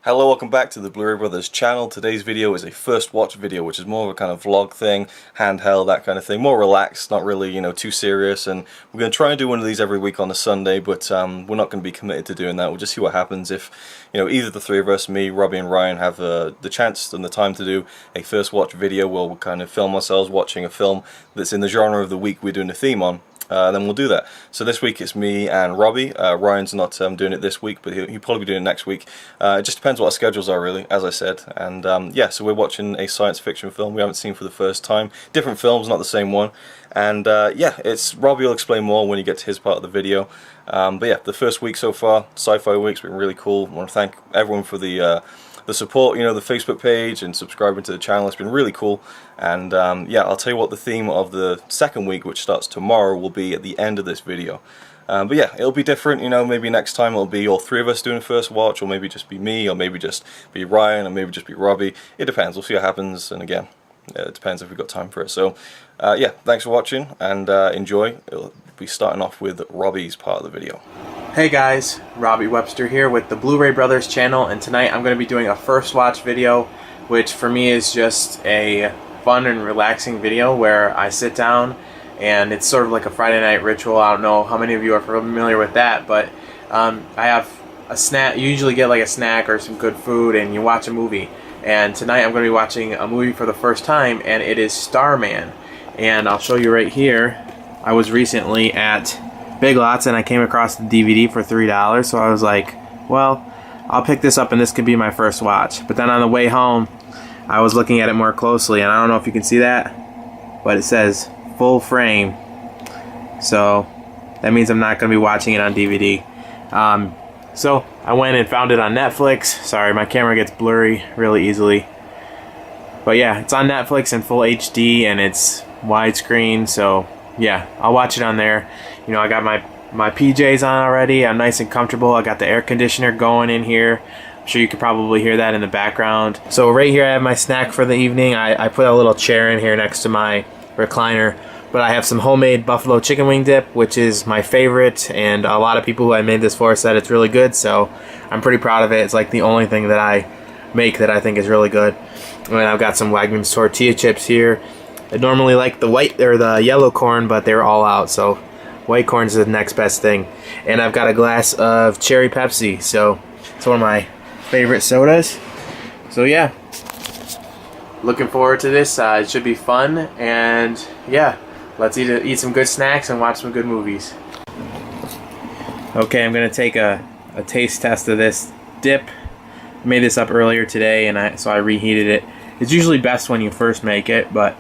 Hello, welcome back to the Blu-ray Brothers channel. Today's video is a first watch video, which is more of a kind of vlog thing, handheld, that kind of thing, more relaxed, not really, too serious. And we're going to try and do one of these every week on a Sunday, but we're not going to be committed to doing that. We'll just see what happens if, either the three of us, me, Robbie and Ryan, have the chance and the time to do a first watch video where we'll kind of film ourselves watching a film that's in the genre of the week we're doing a theme on. Then we'll do that. So this week it's me and Robbie. Ryan's not doing it this week, but he'll probably be doing it next week. It just depends what our schedules are, really, as I said. And yeah, so we're watching a science fiction film we haven't seen for the first time. Different films, not the same one. And yeah, Robbie will explain more when he gets to his part of the video. But yeah, the first week so far, Sci-Fi week's been really cool. I want to thank everyone for the support, the Facebook page and subscribing to the channel. It's been really cool. And yeah, I'll tell you what the theme of the second week, which starts tomorrow, will be at the end of this video. But yeah, it'll be different, maybe next time it'll be all three of us doing a first watch, or maybe just be me, or maybe just be Ryan, or maybe just be Robbie. It depends, we'll see what happens, and again, it depends if we've got time for it. So yeah, thanks for watching, and enjoy. It'll be starting off with Robbie's part of the video. Hey guys, Robbie Webster here with the Blu-ray Brothers channel, and tonight I'm going to be doing a first watch video, which for me is just a fun and relaxing video where I sit down and it's sort of like a Friday night ritual. I don't know how many of you are familiar with that, but I have a snack. You usually get like a snack or some good food and you watch a movie, and tonight I'm going to be watching a movie for the first time, and it is Starman, and I'll show you right here. I was recently at Big Lots and I came across the DVD for $3, so I was like, well, I'll pick this up and this could be my first watch. But then on the way home, I was looking at it more closely, and I don't know if you can see that, but it says full frame, so that means I'm not going to be watching it on DVD. So I went and found it on Netflix. Sorry, my camera gets blurry really easily, but yeah, it's on Netflix in full HD and it's widescreen, so yeah, I'll watch it on there. I got my PJs on already. I'm nice and comfortable. I got the air conditioner going in here. I'm sure you could probably hear that in the background. So right here I have my snack for the evening. I put a little chair in here next to my recliner, but I have some homemade buffalo chicken wing dip, which is my favorite, and a lot of people who I made this for said it's really good, so I'm pretty proud of it. It's like the only thing that I make that I think is really good. And I've got some Wagman's tortilla chips here. I normally like the white or the yellow corn, but they're all out, so white corn is the next best thing. And I've got a glass of cherry Pepsi, so it's one of my favorite sodas. So yeah, looking forward to this. It should be fun, and yeah, let's eat some good snacks and watch some good movies. Okay, I'm gonna take a taste test of this dip. I made this up earlier today, and so I reheated it. It's usually best when you first make it, but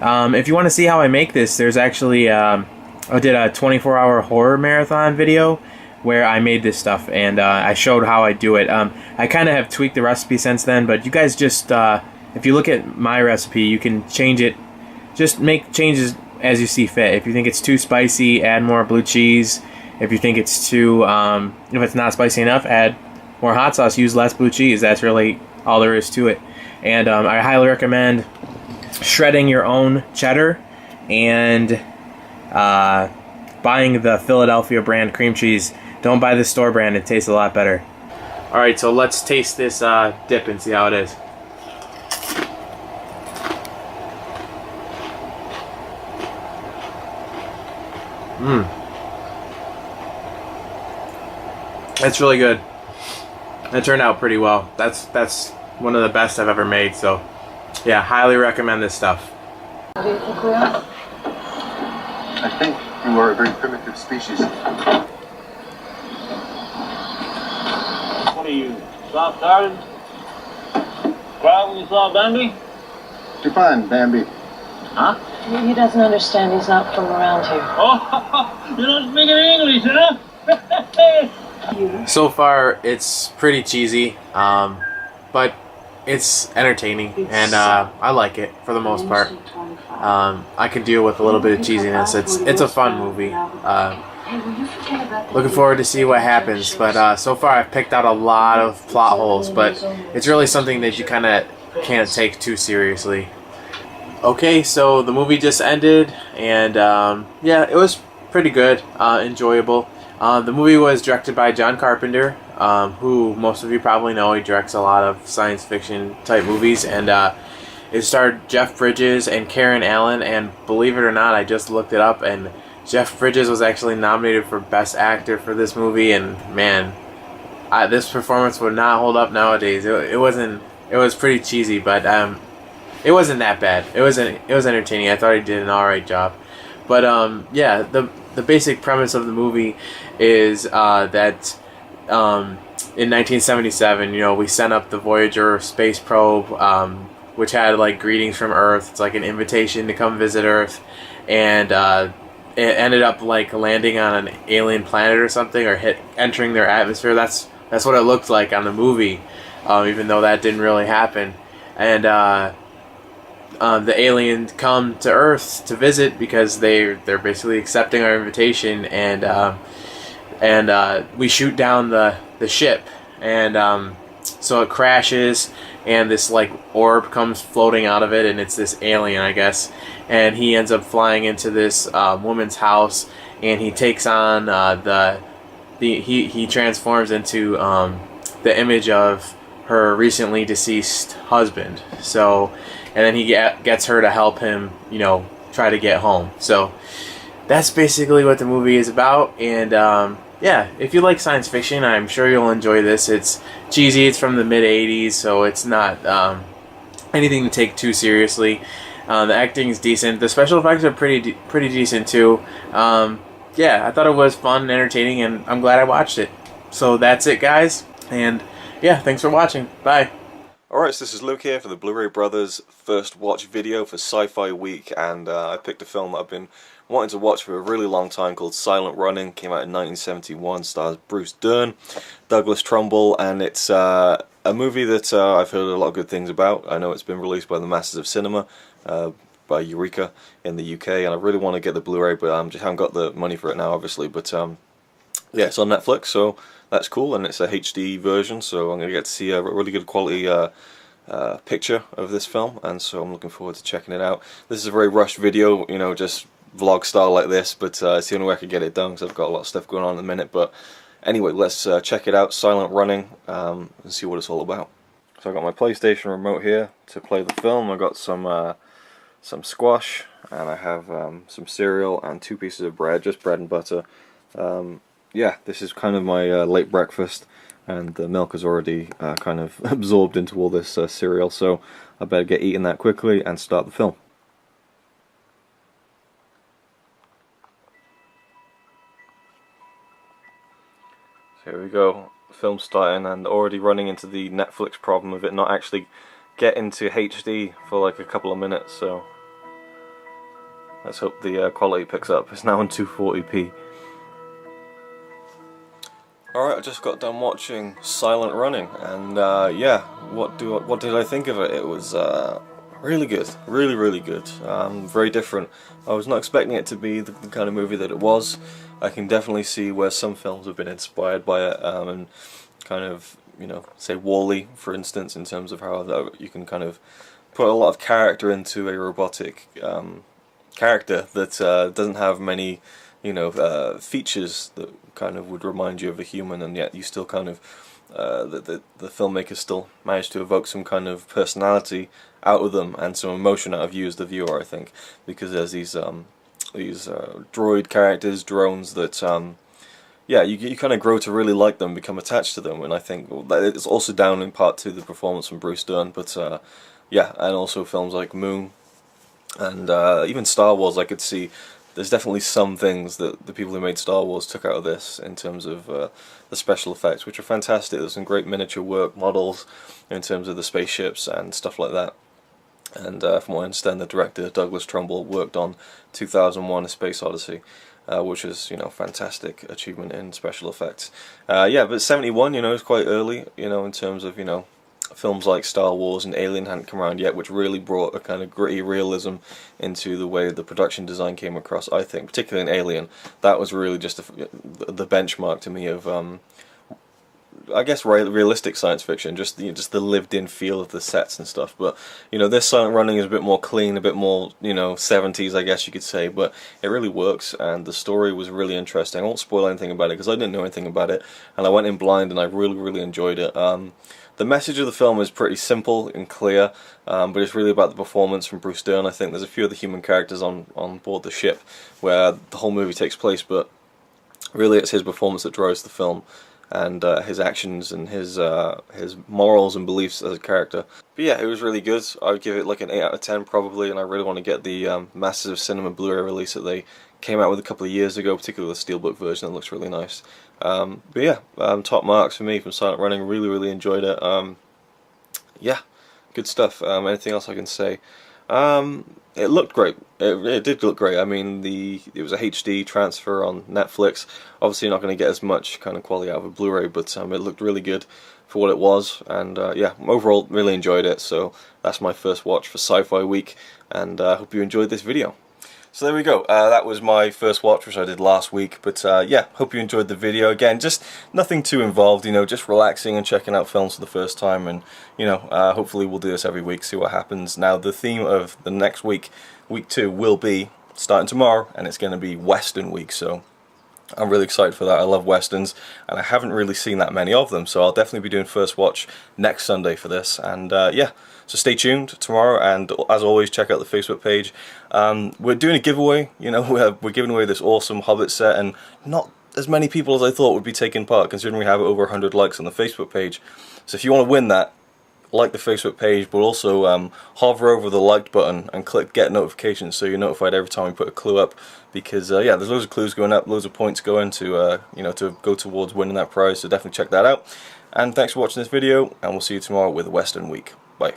if you want to see how I make this, there's actually I did a 24-hour horror marathon video where I made this stuff, and I showed how I do it. I kind of have tweaked the recipe since then, but you guys just, if you look at my recipe, you can change it. Just make changes as you see fit. If you think it's too spicy, add more blue cheese. If you think it's too, if it's not spicy enough, add more hot sauce. Use less blue cheese. That's really all there is to it. And I highly recommend shredding your own cheddar and buying the Philadelphia brand cream cheese. Don't buy the store brand, it tastes a lot better. Alright, so let's taste this dip and see how it is. That's really good. That turned out pretty well. That's one of the best I've ever made, so yeah, highly recommend this stuff. What do you think we are? I think we were a very primitive species. What are you, soft-hearted? Cry when you saw Bambi? Define Bambi. Huh? He doesn't understand. He's not from around here. Oh, you don't speak English, huh? So far, it's pretty cheesy, but it's entertaining, and I like it for the most part. I can deal with a little bit of cheesiness. It's a fun movie. Looking forward to see what happens, but so far I've picked out a lot of plot holes, but it's really something that you kind of can't take too seriously. Okay, so the movie just ended, and yeah, it was pretty good, enjoyable. The movie was directed by John Carpenter. who most of you probably know. He directs a lot of science fiction type movies, and it starred Jeff Bridges and Karen Allen, and believe it or not, I just looked it up, and Jeff Bridges was actually nominated for Best Actor for this movie, and man, this performance would not hold up nowadays. It was pretty cheesy, but it wasn't that bad. It was entertaining. I thought he did an alright job. But yeah, the basic premise of the movie is that in 1977, we sent up the Voyager space probe, which had like greetings from Earth. It's like an invitation to come visit Earth, and it ended up like landing on an alien planet or something, or entering their atmosphere. That's what it looked like on the movie, even though that didn't really happen. And the aliens come to Earth to visit because they're basically accepting our invitation, and we shoot down the ship, and so it crashes, and this like orb comes floating out of it, and it's this alien, I guess, and he ends up flying into this woman's house, and he takes on he transforms into the image of her recently deceased husband. So, and then he gets her to help him, try to get home. So that's basically what the movie is about. And yeah, if you like science fiction, I'm sure you'll enjoy this. It's cheesy. It's from the mid '80s, so it's not anything to take too seriously. The acting is decent. The special effects are pretty decent too. Yeah, I thought it was fun and entertaining, and I'm glad I watched it. So that's it, guys. And yeah, thanks for watching. Bye. Alright, so this is Luke here for the Blu-ray Brothers first watch video for Sci-Fi Week, and I picked a film that I've been wanting to watch for a really long time called Silent Running. Came out in 1971, stars Bruce Dern, Douglas Trumbull, and it's a movie that I've heard a lot of good things about. I know it's been released by the Masters of Cinema, by Eureka in the UK, and I really want to get the Blu-ray, but I just haven't got the money for it now, obviously. But yeah, it's on Netflix, so that's cool, and it's a HD version, so I'm going to get to see a really good quality picture of this film, and so I'm looking forward to checking it out. This is a very rushed video, just vlog style like this, but it's the only way I could get it done because I've got a lot of stuff going on in a minute. But anyway, let's check it out, Silent Running, and see what it's all about. So I've got my PlayStation remote here to play the film. I've got some squash, and I have some cereal and 2 pieces of bread, just bread and butter. Yeah, this is kind of my late breakfast, and the milk is already kind of absorbed into all this cereal, so I better get eating that quickly and start the film. So here we go, film starting, and already running into the Netflix problem of it not actually getting to HD for like a couple of minutes, so let's hope the quality picks up. It's now on 240p. Alright, I just got done watching Silent Running, and yeah, what did I think of it? It was really good, really good. Very different. I was not expecting it to be the kind of movie that it was. I can definitely see where some films have been inspired by it, and kind of, say WALL-E, for instance, in terms of how you can kind of put a lot of character into a robotic character that doesn't have many features that kind of would remind you of a human, and yet you still kind of the filmmaker still managed to evoke some kind of personality out of them and some emotion out of you as the viewer, I think, because there's these droid characters, drones that yeah, you kind of grow to really like them, become attached to them, and I think it's also down in part to the performance from Bruce Dern, but yeah, and also films like Moon and even Star Wars. I could see there's definitely some things that the people who made Star Wars took out of this in terms of the special effects, which are fantastic. There's some great miniature work models in terms of the spaceships and stuff like that. And from what I understand, the director Douglas Trumbull worked on 2001: A Space Odyssey, which is fantastic achievement in special effects. Yeah, but 71, is quite early, in terms of films like Star Wars and Alien hadn't come around yet, which really brought a kind of gritty realism into the way the production design came across. I think, particularly in Alien, that was really just the benchmark to me of I guess realistic science fiction, just the lived-in feel of the sets and stuff. But you know, this Silent Running is a bit more clean, a bit more 70s, I guess you could say. But it really works, and the story was really interesting. I won't spoil anything about it because I didn't know anything about it, and I went in blind, and I really enjoyed it. The message of the film is pretty simple and clear, but it's really about the performance from Bruce Dern. I think there's a few of the human characters on board the ship where the whole movie takes place, but really it's his performance that drives the film, and his actions and his morals and beliefs as a character. But yeah, it was really good. I would give it like an 8 out of 10 probably, and I really want to get the Masters of Cinema Blu-ray release that they came out with a couple of years ago, particularly the Steelbook version. That looks really nice. But yeah, top marks for me from Silent Running. Really enjoyed it. Yeah, good stuff. Anything else I can say? It looked great. It did look great. I mean, it was a HD transfer on Netflix. Obviously, you're not going to get as much kind of quality out of a Blu-ray, but it looked really good for what it was. And yeah, overall, really enjoyed it. So that's my first watch for Sci-Fi Week, and I hope you enjoyed this video. So there we go, that was my first watch, which I did last week, but yeah, hope you enjoyed the video. Again, just nothing too involved, just relaxing and checking out films for the first time, and hopefully we'll do this every week, see what happens. Now, the theme of the next week, week 2, will be, starting tomorrow, and it's going to be Western week, so I'm really excited for that. I love Westerns, and I haven't really seen that many of them, so I'll definitely be doing first watch next Sunday for this, and yeah, so stay tuned tomorrow, and as always, check out the Facebook page. We're doing a giveaway, we're giving away this awesome Hobbit set, and not as many people as I thought would be taking part, considering we have over 100 likes on the Facebook page. So if you want to win that, like the Facebook page, but also hover over the liked button and click get notifications so you're notified every time we put a clue up, because yeah, there's loads of clues going up, loads of points going to to go towards winning that prize, so definitely check that out. And thanks for watching this video, and we'll see you tomorrow with Western Week. Bye.